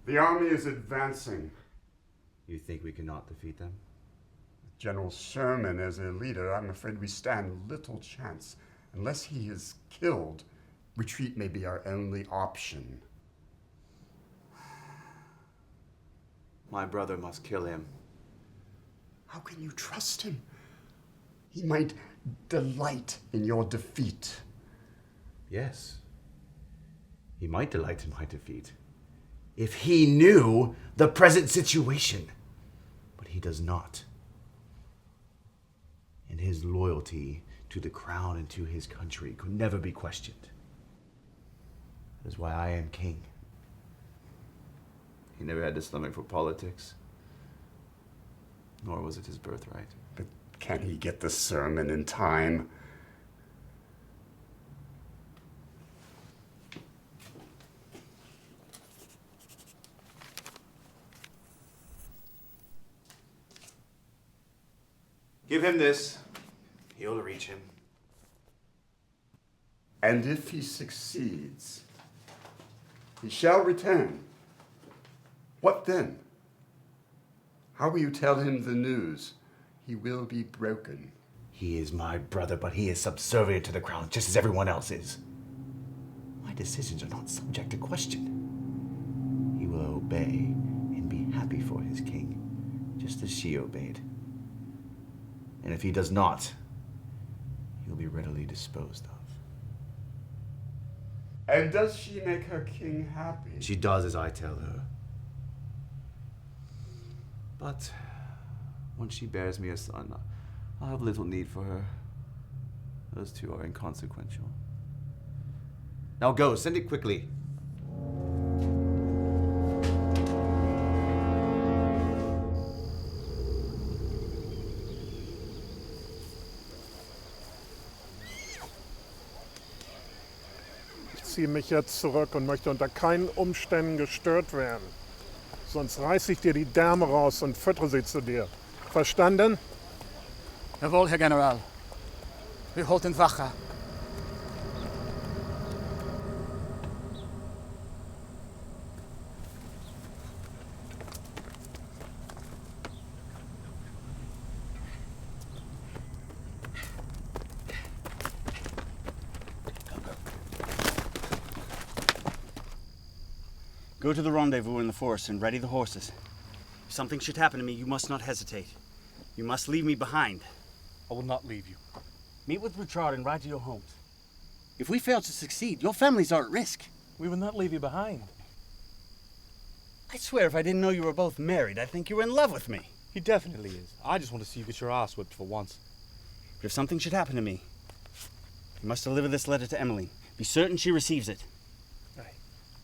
The army is advancing. You think we cannot defeat them? General Sherman as a leader, I'm afraid we stand little chance. Unless he is killed, retreat may be our only option. My brother must kill him. How can you trust him? He might delight in your defeat. Yes. He might delight in my defeat. If he knew the present situation. But he does not. And his loyalty to the crown and to his country could never be questioned. That is why I am king. He never had the stomach for politics. Nor was it his birthright. But can he get the sermon in time? Give him this. He'll reach him. And if he succeeds, he shall return. What then? How will you tell him the news? He will be broken. He is my brother, but he is subservient to the crown, just as everyone else is. My decisions are not subject to question. He will obey and be happy for his king, just as she obeyed. And if he does not, he'll be readily disposed of. And does she make her king happy? She does as I tell her. But once she bears me a son, I'll have little need for her. Those two are inconsequential. Now go, send it quickly. Ich ziehe mich jetzt zurück und möchte unter keinen Umständen gestört werden. Sonst reiße ich dir die Därme raus und füttere sie zu dir. Verstanden? Jawohl, Herr General. Wir halten Wache. Go to the rendezvous in the forest and ready the horses. If something should happen to me, you must not hesitate. You must leave me behind. I will not leave you. Meet with Richard and ride to your homes. If we fail to succeed, your families are at risk. We will not leave you behind. I swear if I didn't know you were both married, I'd think you were in love with me. He definitely is. I just want to see you get your ass whipped for once. But if something should happen to me, you must deliver this letter to Emily. Be certain she receives it. Aye.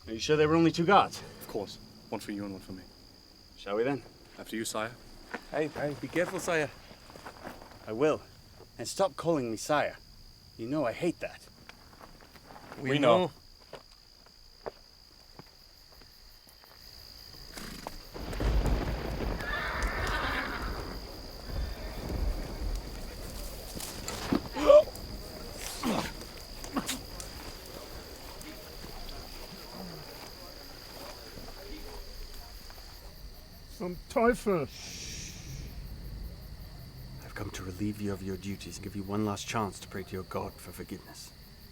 Are you sure there were only two gods? Of course. One for you and one for me. Shall we then? After you, sire. Hey, be careful, sire. I will. And stop calling me sire. You know I hate that. We know. Zum Teufel! I've come to relieve you of your duties and give you one last chance to pray to your God for forgiveness.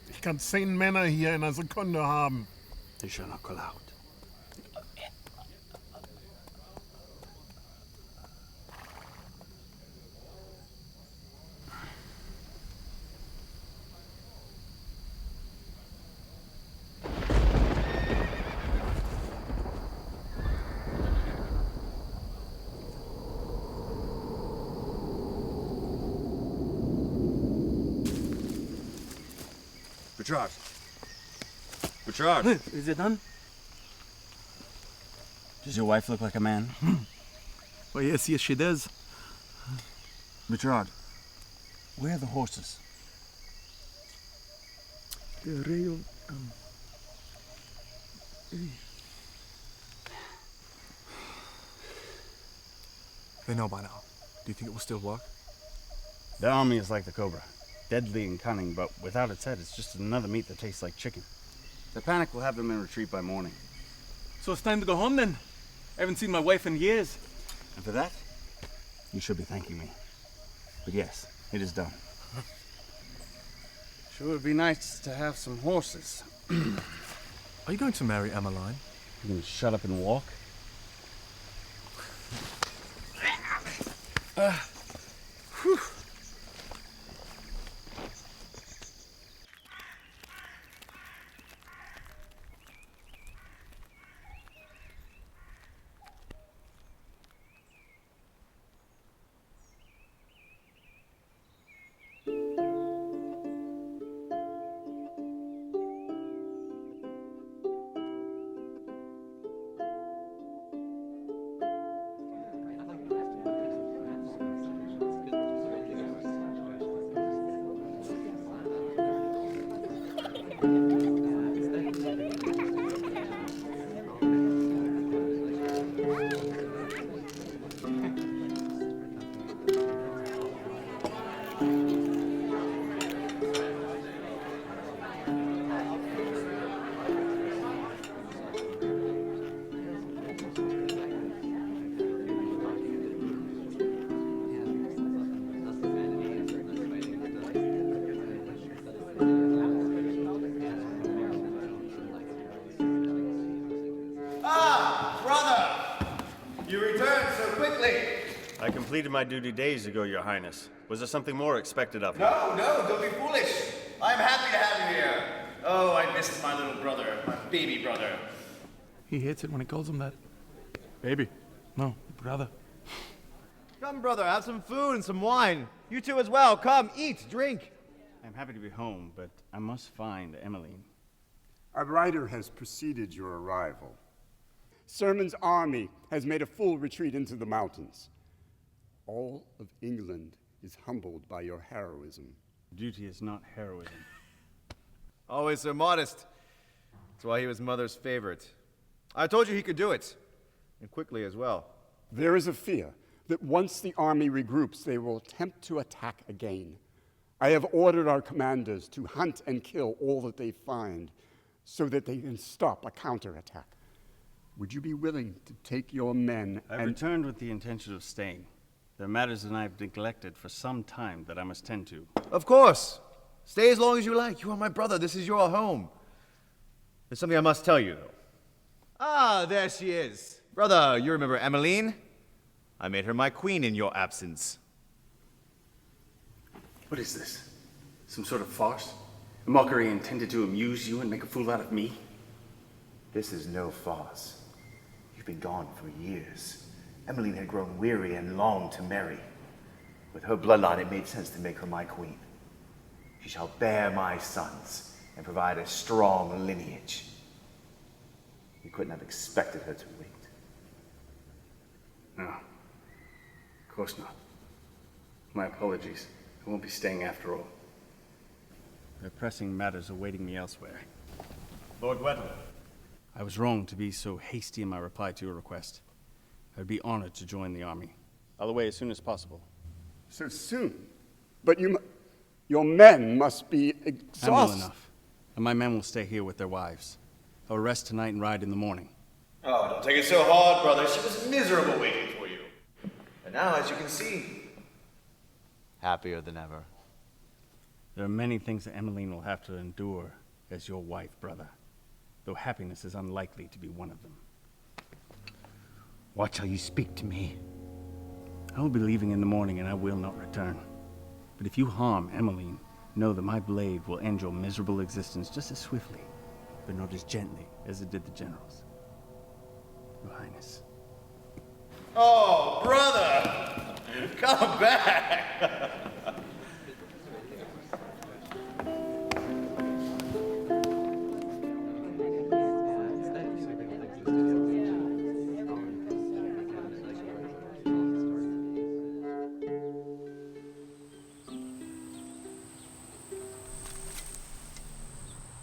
Ich kann 10 Männer hier in einer Sekunde haben. They shall not call out. Richard. Richard. Is it done? Does your wife look like a man? Well, yes, she does. Richard, where are the horses? The rail, They know by now. Do you think it will still work? The army is like the cobra. Deadly and cunning, but without its head, it's just another meat that tastes like chicken. The panic will have them in retreat by morning. So it's time to go home then. I haven't seen my wife in years. And for that, you should be thanking me. But yes, it is done. Sure would be nice to have some horses. Are you going to marry Emmeline? You gonna shut up and walk? You returned so quickly. I completed my duty days ago, Your Highness. Was there something more expected of me? No, don't be foolish. I'm happy to have you here. Oh, I missed my little brother, my baby brother. He hates it when it calls him that. Baby. No, brother. Come, brother, have some food and some wine. You two as well. Come, eat, drink. I'm happy to be home, but I must find Emmeline. A rider has preceded your arrival. Sermon's army has made a full retreat into the mountains. All of England is humbled by your heroism. Duty is not heroism. Always so modest. That's why he was Mother's favorite. I told you he could do it. And quickly as well. There is a fear that once the army regroups, they will attempt to attack again. I have ordered our commanders to hunt and kill all that they find so that they can stop a counterattack. Would you be willing to take your men I've returned with the intention of staying. There are matters that I've neglected for some time that I must tend to. Of course. Stay as long as you like. You are my brother. This is your home. There's something I must tell you, though. Ah, there she is. Brother, you remember Emmeline? I made her my queen in your absence. What is this? Some sort of farce? A mockery intended to amuse you and make a fool out of me? This is no farce. You've been gone for years. Emmeline had grown weary and longed to marry. With her bloodline, it made sense to make her my queen. She shall bear my sons and provide a strong lineage. You couldn't have expected her to wait. No. Of course not. My apologies. I won't be staying after all. There are pressing matters awaiting me elsewhere. Lord Weddell. I was wrong to be so hasty in my reply to your request. I would be honored to join the army. I'll away as soon as possible. So soon? But your men must be I'm well exhausted. enough, and my men will stay here with their wives. I'll rest tonight and ride in the morning. Oh, don't take it so hard, brother. She was miserable waiting for you. And now, as you can see, happier than ever. There are many things that Emmeline will have to endure as your wife, brother, though happiness is unlikely to be one of them. Watch how you speak to me. I will be leaving in the morning and I will not return. But if you harm Emmeline, know that my blade will end your miserable existence just as swiftly, but not as gently as it did the general's. Your Highness. Oh, brother! Come back!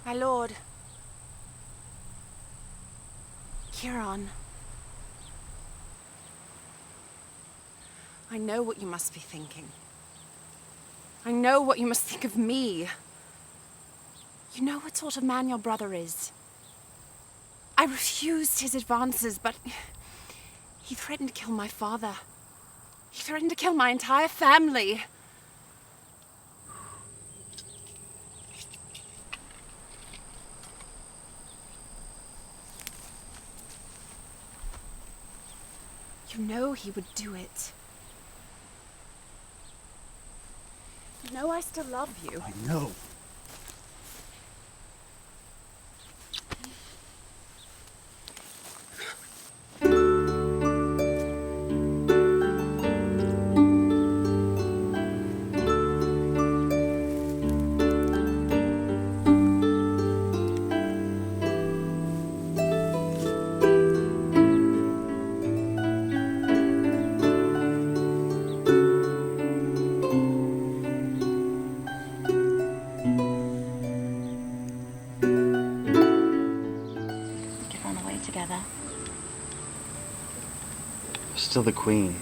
My lord. Kieran. I know what you must be thinking. I know what you must think of me. You know what sort of man your brother is. I refused his advances, but he threatened to kill my father. He threatened to kill my entire family. You know he would do it. You know I still love you. I know. Still the queen.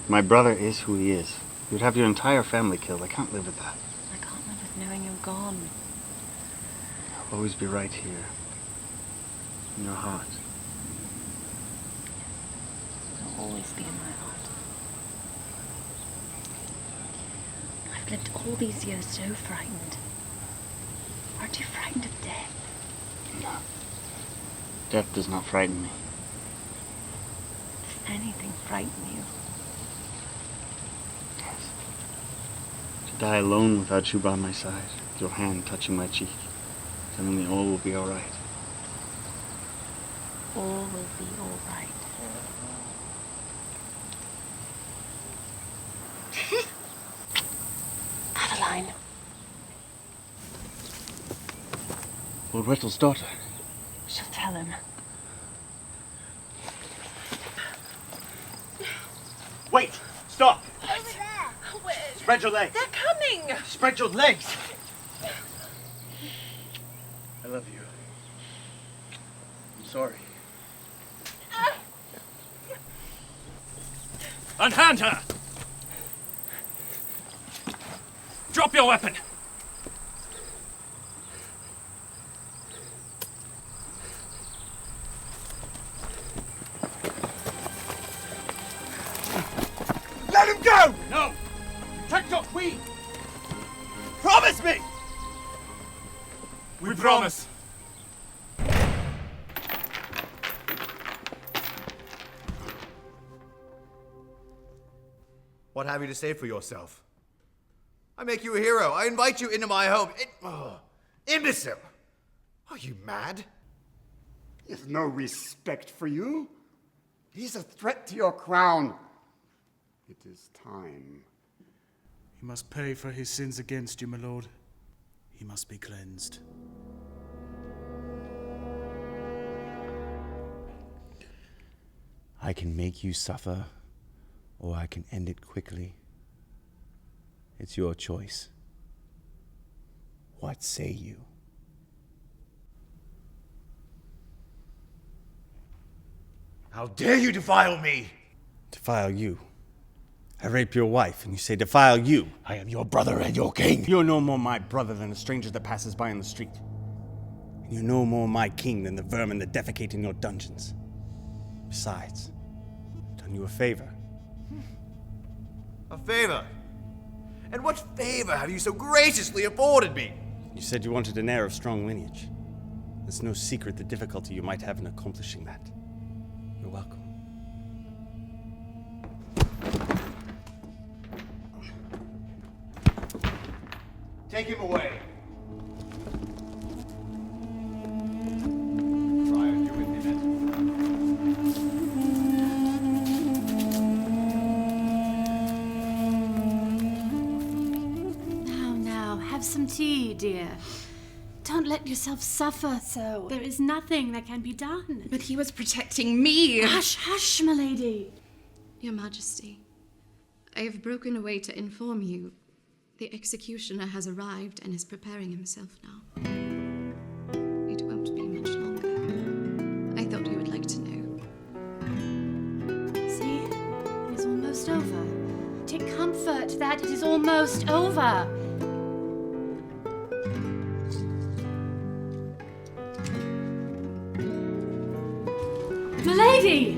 My brother is who he is. You'd have your entire family killed. I can't live with that. I can't live with knowing you're gone. I'll always be right here. In your heart. You'll always be in my heart. I've lived all these years so frightened. Aren't you frightened of death? No. Death does not frighten me. Does anything frighten you? Yes. To die alone without you by my side, with your hand touching my cheek, telling me all will be all right. All will be all right. Adeline. Lord Whittle's daughter. She'll tell him. Wait! Stop! Over there. Where? Spread your legs. They're coming. Spread your legs! I love you. I'm sorry. Unhand her! Drop your weapon! Let him go! No! Protect your queen! Promise me! We promise. What have you to say for yourself? I make you a hero. I invite you into my home. Imbecile! Are you mad? He has no respect for you. He's a threat to your crown. It is time. He must pay for his sins against you, my lord. He must be cleansed. I can make you suffer, or I can end it quickly. It's your choice. What say you? How dare you defile me? Defile you? I rape your wife, and you say defile you? I am your brother and your king. You're no more my brother than a stranger that passes by on the street. And you're no more my king than the vermin that defecate in your dungeons. Besides, I've done you a favor. A favor? And what favor have you so graciously afforded me? You said you wanted an heir of strong lineage. It's no secret the difficulty you might have in accomplishing that. You're welcome. Take him away. Now, have some tea, dear. Don't let yourself suffer so. There is nothing that can be done. But he was protecting me. Hush, hush, milady. Your Majesty, I have broken away to inform you. The executioner has arrived and is preparing himself now. It won't be much longer. I thought you would like to know. See? It is almost over. Take comfort that it is almost over. Milady!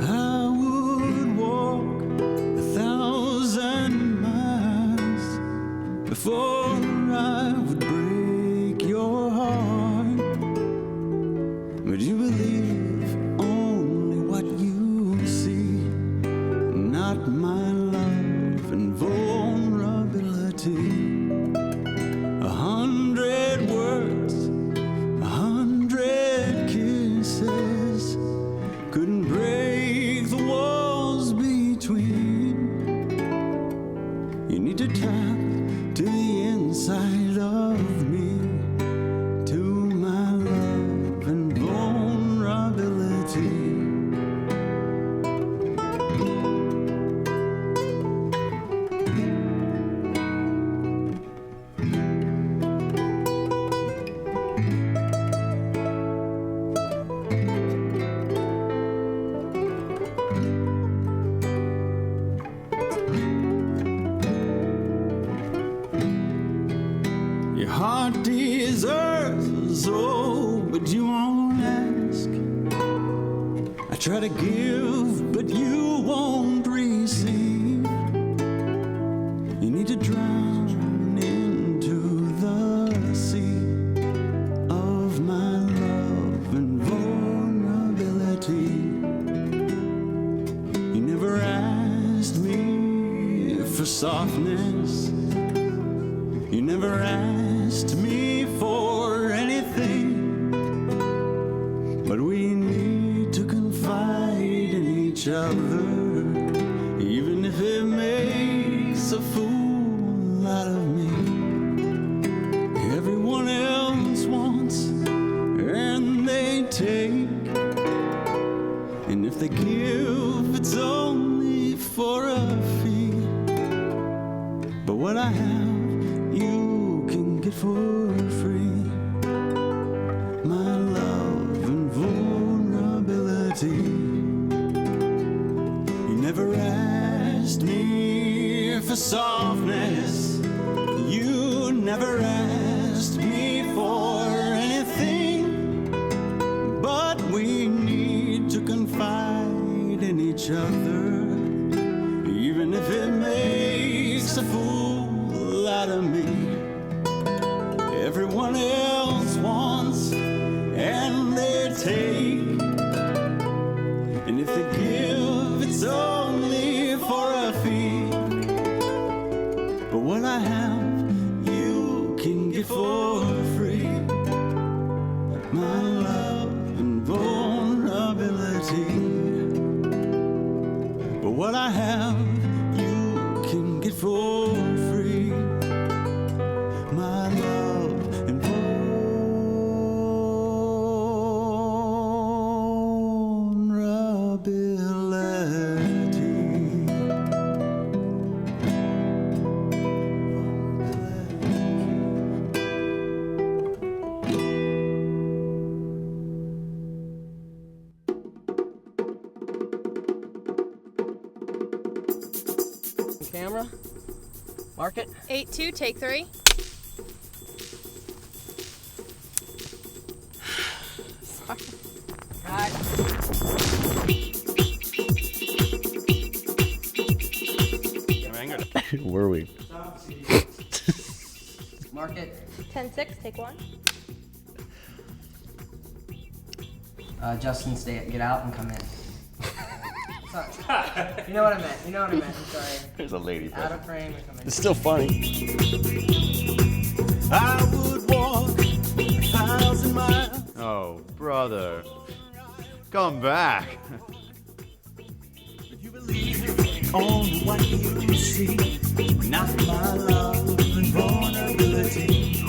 I would walk 1,000 miles before I would break your heart. But you believe only what you see, not my love and vulnerability. 100 words, 100 kisses couldn't break the walls between. You need to tap to the inside of me, to my love and vulnerability. Your heart deserves, oh, but you won't ask. I try to give, but you won't receive. You need to drown into the sea of my love and vulnerability. You never asked me for softness. You never asked me for anything, but we need to confide in each other, even if it makes a fool out of me. Everyone else wants and they take, and if they give, it's only for a fee. But what I have, you can get for free. My love and vulnerability. You never asked me for softness. You never asked me for anything. But we need to confide in each other, even if it makes a fool out of me. Everyone else wants and they take, and if they give, it's only for a fee. But what I have, you can get for free. My love and vulnerability. But what I have, you can get for free. My love and Camera. Mark it. 8-2, take 3. Sorry. Were we? Mark it. 10-6, take 1. Justin, get out and come in. Sorry. You know what I meant. I'm sorry. There's a lady. Out of frame and come in. It's still funny. I would walk 1,000 miles. Oh, brother. Come back. On what you see, not my love and vulnerability.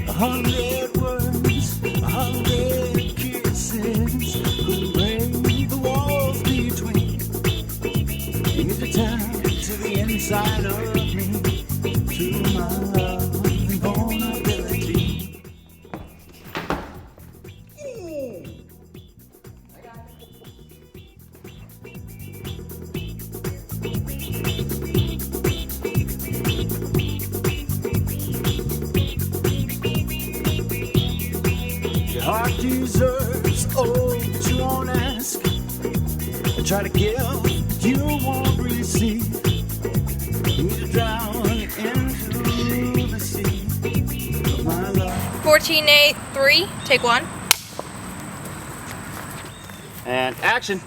100 words, 100 kisses could break the walls between. You need to tap to the inside of me, to my love and vulnerability. deserves, oh, but you won't ask. I try to give, you won't receive. You need to drown into the sea of my love. 14-8-3, take one. And action.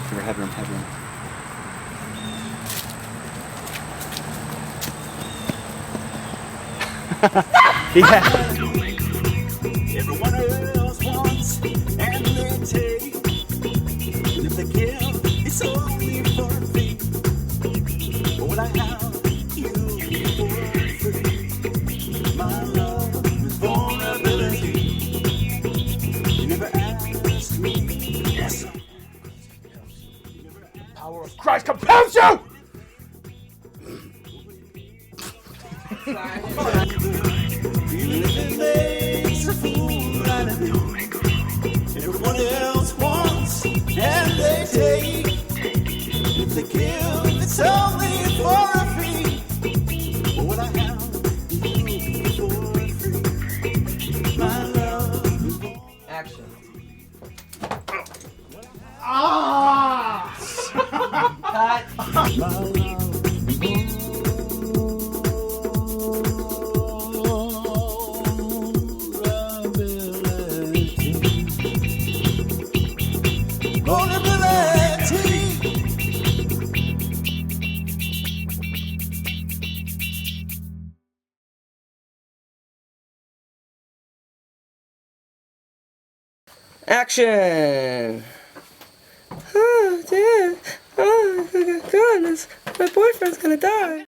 Headroom. Yeah. Everyone else wants and they take. And if they give, it's only for a fee. But when I have you for free, my love is vulnerability. You never asked me. Yes. Power of Christ compels you! Even if it makes a fool out of me. Everyone else wants and they take. If they give, it's only for a fee. But when I have you for free, my love is Action. Cut. my love. Action. Oh, dear. Oh, my goodness. My boyfriend's gonna die.